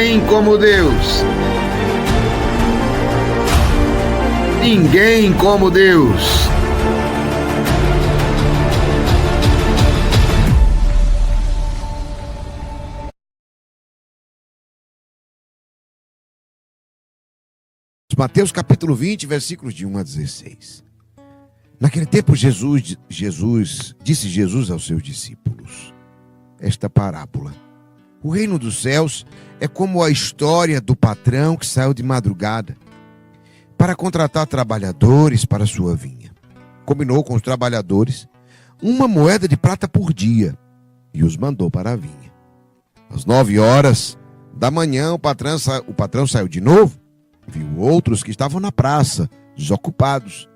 ninguém como Deus. Ninguém como Deus. Mateus capítulo 20, versículos de 1 a 16. Naquele tempo disse Jesus aos seus discípulos esta parábola. O reino dos céus é como a história do patrão que saiu de madrugada para contratar trabalhadores para sua vinha. Combinou com os trabalhadores 1 moeda de prata por dia e os mandou para a vinha. Às 9 horas da manhã o patrão saiu de novo. Viu outros que estavam na praça, desocupados,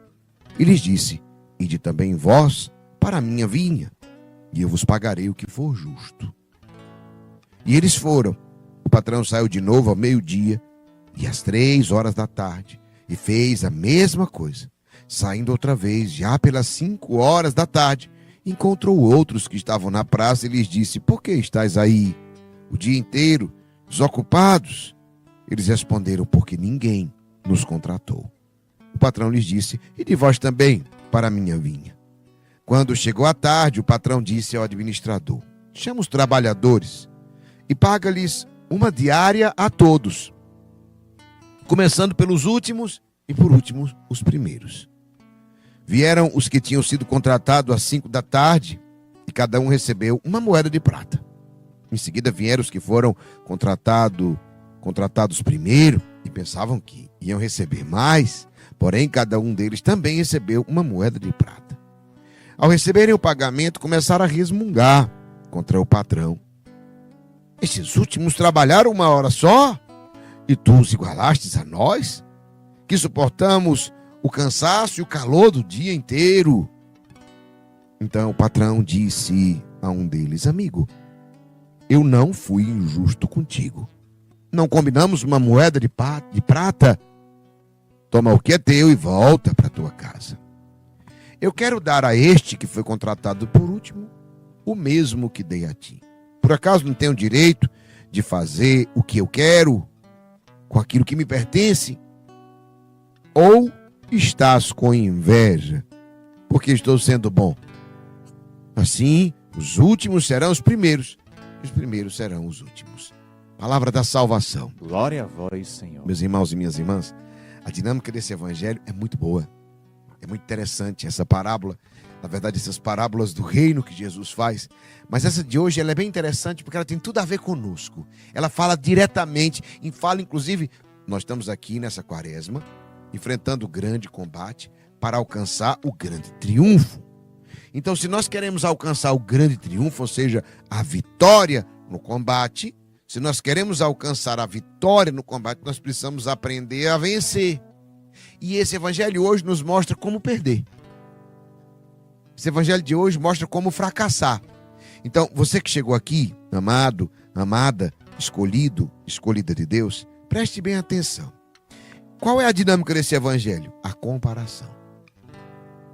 e lhes disse: ide também vós para a minha vinha, e eu vos pagarei o que for justo. E eles foram. O patrão saiu de novo ao meio-dia e às 3 horas da tarde, e fez a mesma coisa. Saindo outra vez, já pelas 5 horas da tarde, encontrou outros que estavam na praça e lhes disse: por que estáis aí o dia inteiro, desocupados? Eles responderam: porque ninguém nos contratou. O patrão lhes disse: e de vós também para a minha vinha. Quando chegou a tarde, o patrão disse ao administrador: chama os trabalhadores e paga-lhes uma diária a todos, começando pelos últimos e por último os primeiros. Vieram os que tinham sido contratados às 5 da tarde e cada um recebeu 1 moeda de prata. Em seguida vieram os que foram contratados primeiro e pensavam que iam receber mais, porém cada um deles também recebeu 1 moeda de prata. Ao receberem o pagamento, começaram a resmungar contra o patrão. Esses últimos trabalharam 1 hora só, e tu os igualastes a nós, que suportamos o cansaço e o calor do dia inteiro. Então o patrão disse a um deles: amigo, eu não fui injusto contigo. Não combinamos 1 moeda de prata? Toma o que é teu e volta para a tua casa. Eu quero dar a este que foi contratado por último o mesmo que dei a ti. Por acaso não tenho direito de fazer o que eu quero com aquilo que me pertence? Ou estás com inveja porque estou sendo bom? Assim, os últimos serão os primeiros, e os primeiros serão os últimos. Palavra da salvação. Glória a vós, Senhor. Meus irmãos e minhas irmãs, a dinâmica desse evangelho é muito boa. É muito interessante essa parábola. Na verdade, essas parábolas do reino que Jesus faz. Mas essa de hoje ela é bem interessante porque ela tem tudo a ver conosco. Ela fala diretamente, e fala inclusive, nós estamos aqui nessa quaresma, enfrentando o grande combate para alcançar o grande triunfo. Então, se nós queremos alcançar o grande triunfo, ou seja, a vitória no combate, se nós queremos alcançar a vitória no combate, nós precisamos aprender a vencer. E esse evangelho hoje nos mostra como perder. Esse evangelho de hoje mostra como fracassar. Então, você que chegou aqui, amado, amada, escolhido, escolhida de Deus, preste bem atenção. Qual é a dinâmica desse evangelho? A comparação.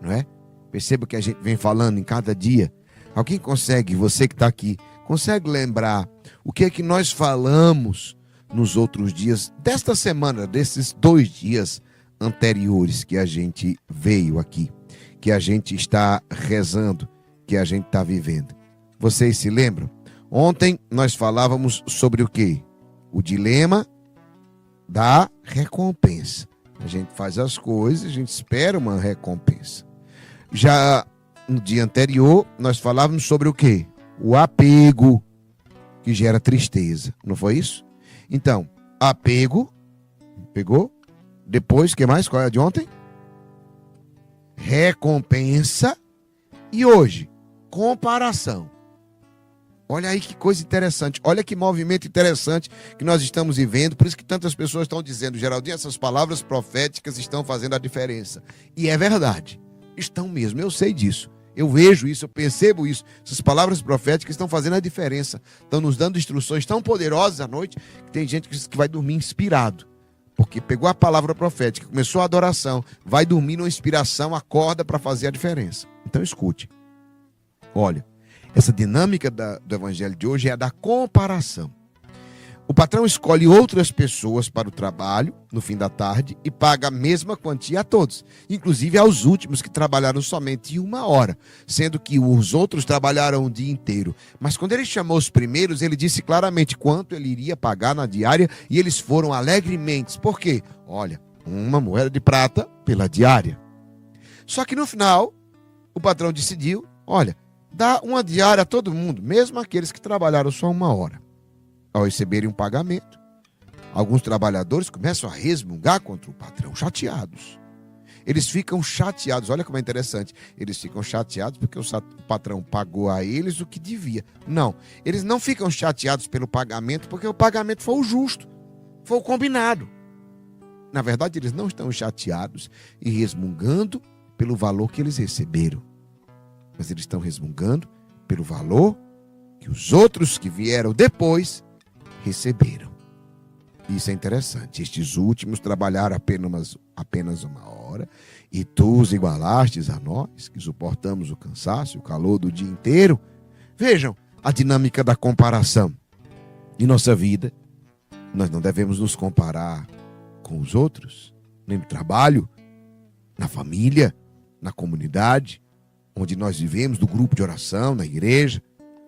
Não é? Perceba que a gente vem falando em cada dia. Alguém consegue, você que está aqui, consegue lembrar o que é que nós falamos nos outros dias desta semana, desses 2 dias anteriores que a gente veio aqui, que a gente está rezando, que a gente está vivendo? Vocês se lembram? Ontem nós falávamos sobre o quê? O dilema da recompensa. A gente faz as coisas, a gente espera uma recompensa. Já no dia anterior, nós falávamos sobre o quê? O apego, que gera tristeza. Não foi isso? Então, apego, pegou? Depois, o que mais? Qual é a de ontem? Recompensa. E hoje, comparação. Olha aí que coisa interessante. Olha que movimento interessante que nós estamos vivendo. Por isso que tantas pessoas estão dizendo: Geraldinho, essas palavras proféticas estão fazendo a diferença. E é verdade. Estão mesmo. Eu sei disso. Eu vejo isso, eu percebo isso. Essas palavras proféticas estão fazendo a diferença. Estão nos dando instruções tão poderosas à noite que tem gente que vai dormir inspirado. Porque pegou a palavra profética, começou a adoração, vai dormir numa inspiração, acorda para fazer a diferença. Então escute. Olha, essa dinâmica do evangelho de hoje é a da comparação. O patrão escolhe outras pessoas para o trabalho no fim da tarde e paga a mesma quantia a todos, inclusive aos últimos que trabalharam somente 1 hora, sendo que os outros trabalharam o dia inteiro. Mas quando ele chamou os primeiros, ele disse claramente quanto ele iria pagar na diária e eles foram alegremente. Por quê? Olha, 1 moeda de prata pela diária. Só que no final, o patrão decidiu, olha, dá uma diária a todo mundo, mesmo aqueles que trabalharam só 1 hora. Ao receberem um pagamento, alguns trabalhadores começam a resmungar contra o patrão, chateados. Eles ficam chateados, olha como é interessante, eles ficam chateados porque o patrão pagou a eles o que devia. Não, eles não ficam chateados pelo pagamento porque o pagamento foi o justo, foi o combinado. Na verdade, eles não estão chateados e resmungando pelo valor que eles receberam, mas eles estão resmungando pelo valor que os outros que vieram depois receberam. Isso é interessante. Estes últimos trabalharam apenas 1 hora e tu os igualastes a nós, que suportamos o cansaço e o calor do dia inteiro. Vejam a dinâmica da comparação. Em nossa vida, nós não devemos nos comparar com os outros, nem no trabalho, na família, na comunidade, onde nós vivemos, no grupo de oração, na igreja,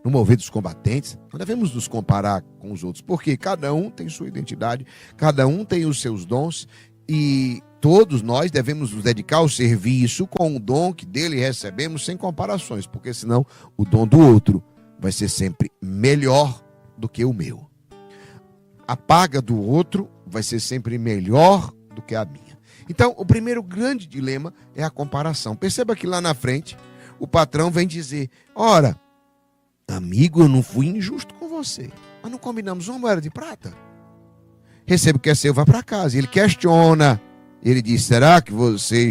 no mover dos combatentes. Não devemos nos comparar com os outros, porque cada um tem sua identidade, cada um tem os seus dons e todos nós devemos nos dedicar ao serviço com o dom que dele recebemos sem comparações, porque senão o dom do outro vai ser sempre melhor do que o meu. A paga do outro vai ser sempre melhor do que a minha. Então, o primeiro grande dilema é a comparação. Perceba que lá na frente, o patrão vem dizer, ora, amigo, eu não fui injusto com você, mas não combinamos 1 moeda de prata? Receba o que é seu, vá para casa. Ele questiona, ele diz, será que você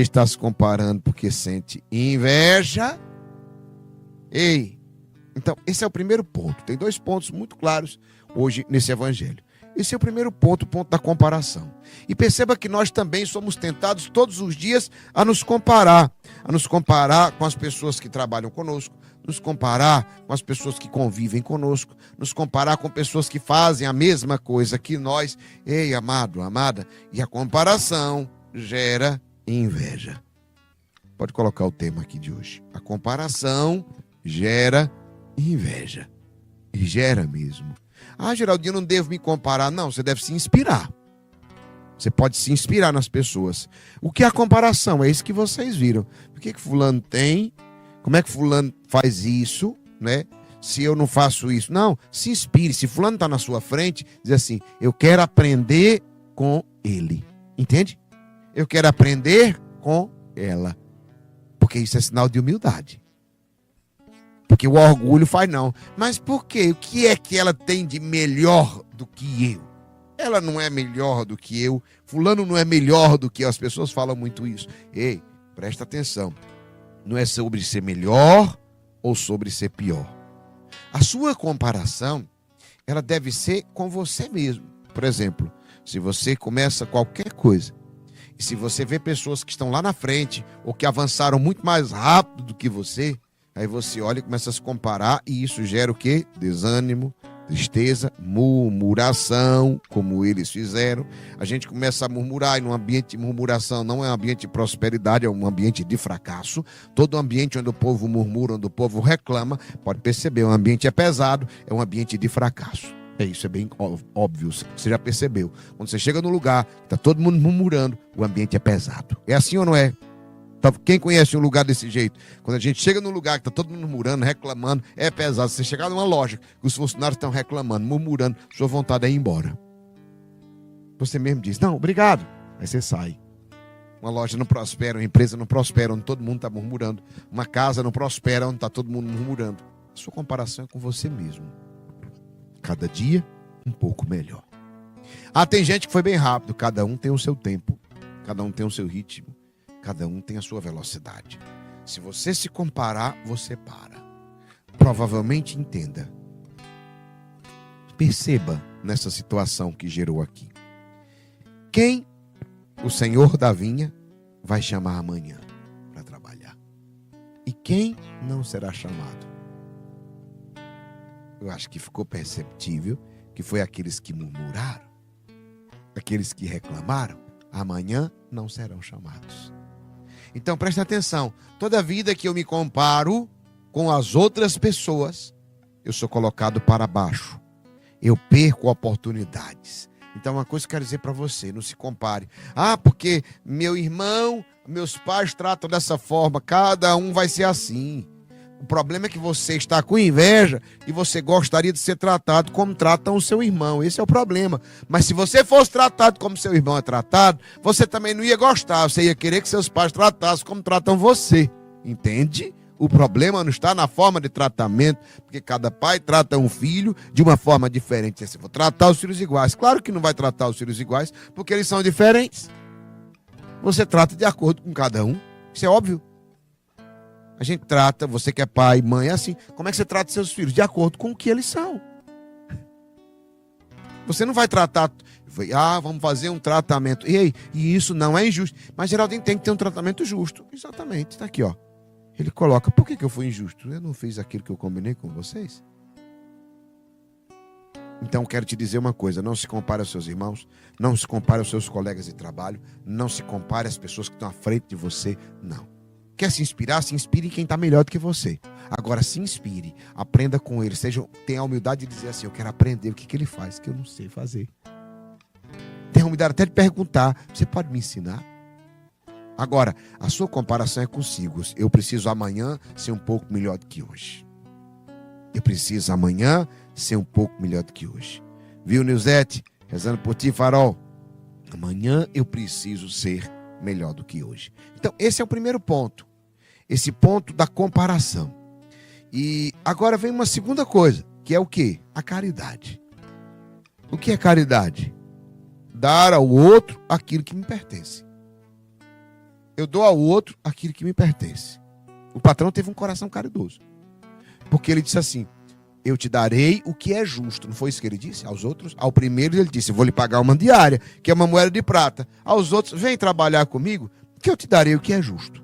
está se comparando porque sente inveja? Ei, então esse é o primeiro ponto. Tem 2 pontos muito claros hoje nesse evangelho. Esse é o primeiro ponto, o ponto da comparação. E perceba que nós também somos tentados todos os dias a nos comparar com as pessoas que trabalham conosco, nos comparar com as pessoas que convivem conosco, nos comparar com pessoas que fazem a mesma coisa que nós. Ei, amado, amada, e a comparação gera inveja. Pode colocar o tema aqui de hoje. A comparação gera inveja. E gera mesmo. Ah, Geraldinho, eu não devo me comparar. Não, você deve se inspirar. Você pode se inspirar nas pessoas. O que é a comparação? É isso que vocês viram. O que fulano tem? Como é que fulano faz isso, né? Se eu não faço isso. Não, se inspire. Se fulano está na sua frente, diz assim, eu quero aprender com ele. Entende? Eu quero aprender com ela. Porque isso é sinal de humildade. Porque o orgulho faz não. Mas por quê? O que é que ela tem de melhor do que eu? Ela não é melhor do que eu. Fulano não é melhor do que eu. As pessoas falam muito isso. Ei, presta atenção. Não é sobre ser melhor ou sobre ser pior. A sua comparação, ela deve ser com você mesmo. Por exemplo, se você começa qualquer coisa, e se você vê pessoas que estão lá na frente, ou que avançaram muito mais rápido do que você, aí você olha e começa a se comparar, e isso gera o quê? Desânimo, tristeza, murmuração, como eles fizeram. A gente começa a murmurar, e num ambiente de murmuração não é um ambiente de prosperidade, é um ambiente de fracasso. Todo ambiente onde o povo murmura, onde o povo reclama, pode perceber, o ambiente é pesado, é um ambiente de fracasso. É isso, é bem óbvio, você já percebeu. Quando você chega no lugar, está todo mundo murmurando, o ambiente é pesado. É assim ou não é? Quem conhece um lugar desse jeito? Quando a gente chega num lugar que está todo mundo murmurando, reclamando, é pesado. Se você chegar numa loja que os funcionários estão reclamando, murmurando, sua vontade é ir embora. Você mesmo diz, não, obrigado. Aí você sai. Uma loja não prospera, uma empresa não prospera, onde todo mundo está murmurando. Uma casa não prospera, onde está todo mundo murmurando. A sua comparação é com você mesmo. Cada dia, um pouco melhor. Ah, tem gente que foi bem rápido. Cada um tem o seu tempo. Cada um tem o seu ritmo. Cada um tem a sua velocidade. Se você se comparar, você para. Provavelmente entenda. Perceba nessa situação que gerou aqui. Quem o Senhor da vinha vai chamar amanhã para trabalhar? E quem não será chamado? eu acho que ficou perceptível que foi aqueles que murmuraram, aqueles que reclamaram, amanhã não serão chamados. Então preste atenção, toda vida que eu me comparo com as outras pessoas, eu sou colocado para baixo, eu perco oportunidades. Então uma coisa que eu quero dizer para você, não se compare. Porque meu irmão, meus pais tratam dessa forma, cada um vai ser assim. O problema é que você está com inveja e você gostaria de ser tratado como tratam o seu irmão. Esse é o problema. Mas se você fosse tratado como seu irmão é tratado, você também não ia gostar. Você ia querer que seus pais tratassem como tratam você. Entende? O problema não está na forma de tratamento, porque cada pai trata um filho de uma forma diferente. Se vou tratar os filhos iguais, claro que não vai tratar os filhos iguais, porque eles são diferentes. Você trata de acordo com cada um. Isso é óbvio. A gente trata, você que é pai, mãe, é assim. Como é que você trata seus filhos? De acordo com o que eles são. Você não vai tratar, vamos fazer um tratamento. E isso não é injusto. Mas Geraldinho tem que ter um tratamento justo. Exatamente, está aqui, ó. Ele coloca, por que eu fui injusto? Eu não fiz aquilo que eu combinei com vocês. Então quero te dizer uma coisa, não se compare aos seus irmãos, não se compare aos seus colegas de trabalho, não se compare às pessoas que estão à frente de você, não. Quer se inspirar? Se inspire em quem está melhor do que você. Agora se inspire, aprenda com ele, tenha a humildade de dizer assim, eu quero aprender o que ele faz, que eu não sei fazer. Tenha a humildade até de perguntar, você pode me ensinar? Agora, a sua comparação é consigo. Eu preciso amanhã ser um pouco melhor do que hoje. Eu preciso amanhã ser um pouco melhor do que hoje. Viu, Nilzete? Rezando por ti, Farol. Amanhã eu preciso ser melhor do que hoje. Então, esse é o primeiro ponto. Esse ponto da comparação. E agora vem uma segunda coisa, que é o quê? A caridade. O que é caridade? Dar ao outro aquilo que me pertence. Eu dou ao outro aquilo que me pertence. O patrão teve um coração caridoso. Porque ele disse assim, eu te darei o que é justo. Não foi isso que ele disse aos outros? Ao primeiro ele disse, eu vou lhe pagar uma diária, que é uma moeda de prata. Aos outros, vem trabalhar comigo, que eu te darei o que é justo.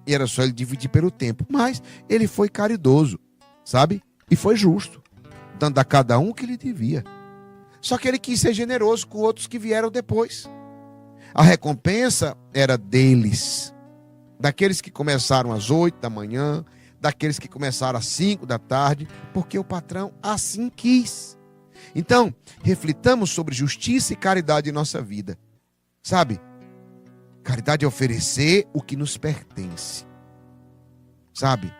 E era só ele dividir pelo tempo. Mas ele foi caridoso, sabe? E foi justo, dando a cada um o que lhe devia. Só que ele quis ser generoso com outros que vieram depois. A recompensa era deles. Daqueles que começaram às 8 da manhã, daqueles que começaram às 5 da tarde, porque o patrão assim quis. Então, reflitamos sobre justiça e caridade em nossa vida. Sabe? Caridade é oferecer o que nos pertence. Sabe?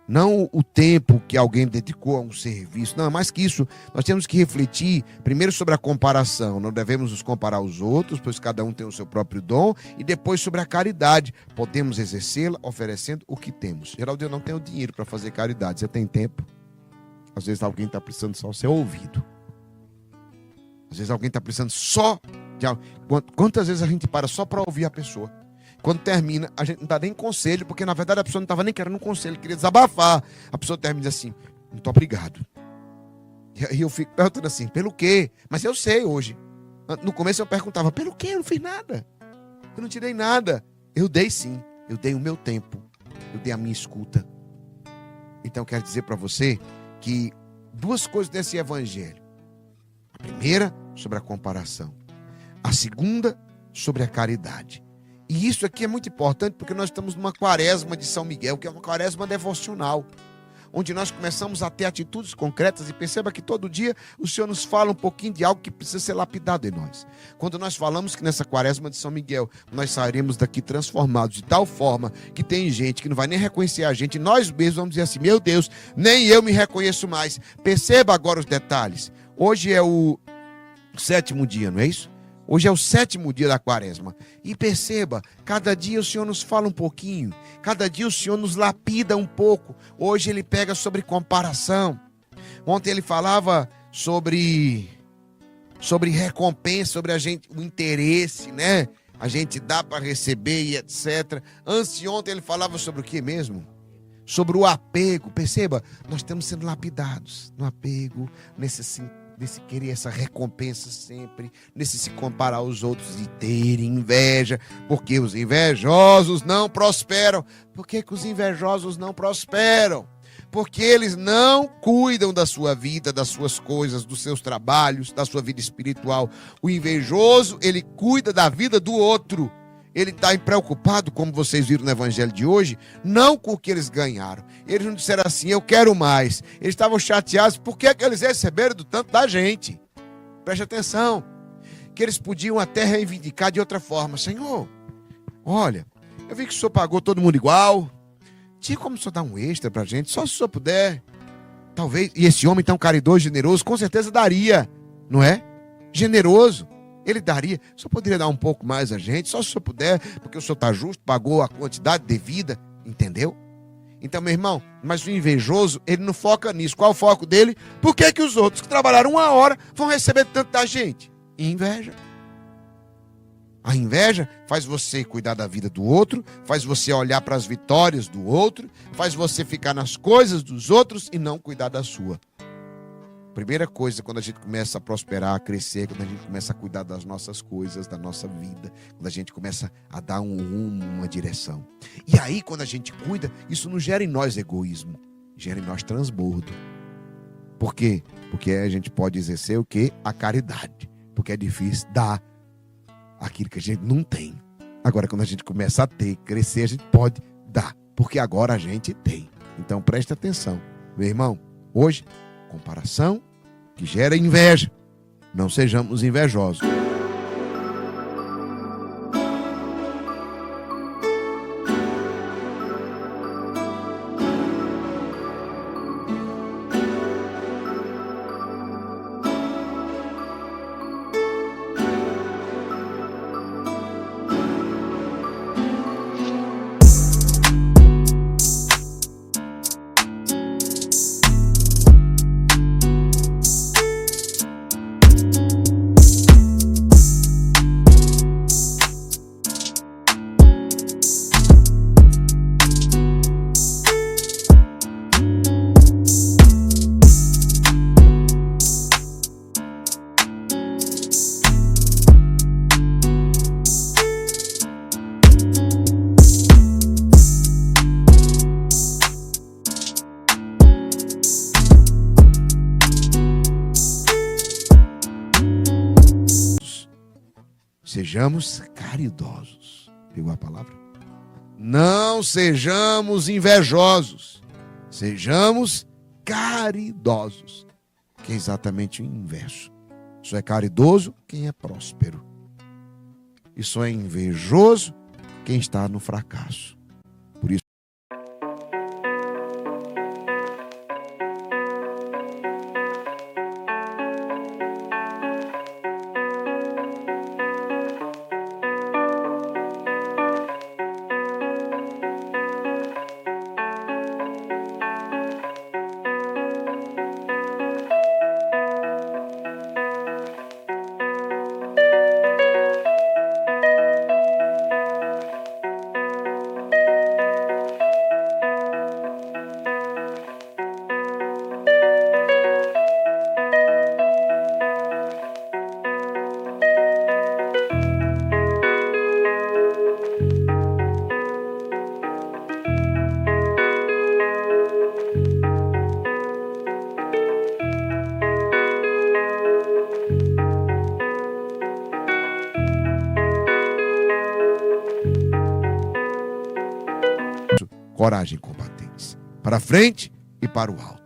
Não o tempo que alguém dedicou a um serviço. Não, mais que isso, nós temos que refletir primeiro sobre a comparação. Não devemos nos comparar aos outros, pois cada um tem o seu próprio dom. E depois sobre a caridade. Podemos exercê-la oferecendo o que temos. Geraldo, eu não tenho dinheiro para fazer caridade. Você tem tempo? Às vezes alguém está precisando só ser ouvido. Às vezes alguém está precisando só de algo. Quantas vezes a gente para só para ouvir a pessoa? Quando termina, a gente não dá nem conselho, porque na verdade a pessoa não estava nem querendo um conselho, queria desabafar. A pessoa termina assim, muito obrigado. E eu fico perguntando assim, pelo quê? Mas eu sei hoje. No começo eu perguntava, pelo quê? Eu não fiz nada. Eu não tirei nada. Eu dei sim, eu dei o meu tempo, eu dei a minha escuta. Então eu quero dizer para você que duas coisas desse evangelho. A primeira, sobre a comparação. A segunda, sobre a caridade. E isso aqui é muito importante porque nós estamos numa quaresma de São Miguel, que é uma quaresma devocional, onde nós começamos a ter atitudes concretas e perceba que todo dia o Senhor nos fala um pouquinho de algo que precisa ser lapidado em nós. Quando nós falamos que nessa quaresma de São Miguel, nós sairemos daqui transformados de tal forma que tem gente que não vai nem reconhecer a gente, nós mesmos vamos dizer assim, meu Deus, nem eu me reconheço mais. Perceba agora os detalhes. Hoje é o 7º dia, não é isso? Hoje é o 7º dia da quaresma. E perceba, cada dia o Senhor nos fala um pouquinho. Cada dia o Senhor nos lapida um pouco. Hoje ele pega sobre comparação. Ontem ele falava sobre recompensa, sobre o interesse, né? A gente dá para receber e etc. Anteontem ele falava sobre o que mesmo? Sobre o apego. Perceba, nós estamos sendo lapidados no apego, nesse querer essa recompensa sempre, nesse se comparar aos outros e terem inveja, porque os invejosos não prosperam. Por que os invejosos não prosperam? Porque eles não cuidam da sua vida, das suas coisas, dos seus trabalhos, da sua vida espiritual. O invejoso, ele cuida da vida do outro. Ele está preocupado, como vocês viram no evangelho de hoje, não com o que eles ganharam. Eles não disseram assim, eu quero mais. Eles estavam chateados, por que eles receberam do tanto da gente? Preste atenção, que eles podiam até reivindicar de outra forma. Senhor, olha, eu vi que o senhor pagou todo mundo igual. Tinha como o senhor dar um extra pra gente, só se o senhor puder. Talvez, e esse homem tão caridoso, generoso, com certeza daria, não é? Generoso. Ele daria, só poderia dar um pouco mais a gente, só se o senhor puder, porque o senhor está justo, pagou a quantidade devida, entendeu? Então, meu irmão, mas o invejoso, ele não foca nisso. Qual é o foco dele? Por que que os outros que trabalharam 1 hora vão receber tanto da gente? Inveja. A inveja faz você cuidar da vida do outro, faz você olhar para as vitórias do outro, faz você ficar nas coisas dos outros e não cuidar da sua. Primeira coisa, quando a gente começa a prosperar, a crescer, quando a gente começa a cuidar das nossas coisas, da nossa vida, quando a gente começa a dar um rumo, uma direção. E aí, quando a gente cuida, isso não gera em nós egoísmo, gera em nós transbordo. Por quê? Porque a gente pode exercer o quê? A caridade. Porque é difícil dar aquilo que a gente não tem. Agora, quando a gente começa a ter, crescer, a gente pode dar. Porque agora a gente tem. Então, preste atenção. Meu irmão, hoje, comparação que gera inveja. Não sejamos invejosos. Sejamos caridosos. Pegou a palavra? Não sejamos invejosos. Sejamos caridosos. Que é exatamente o inverso. Só é caridoso quem é próspero. E só é invejoso quem está no fracasso. Por isso, coragem combatentes. Para frente e para o alto.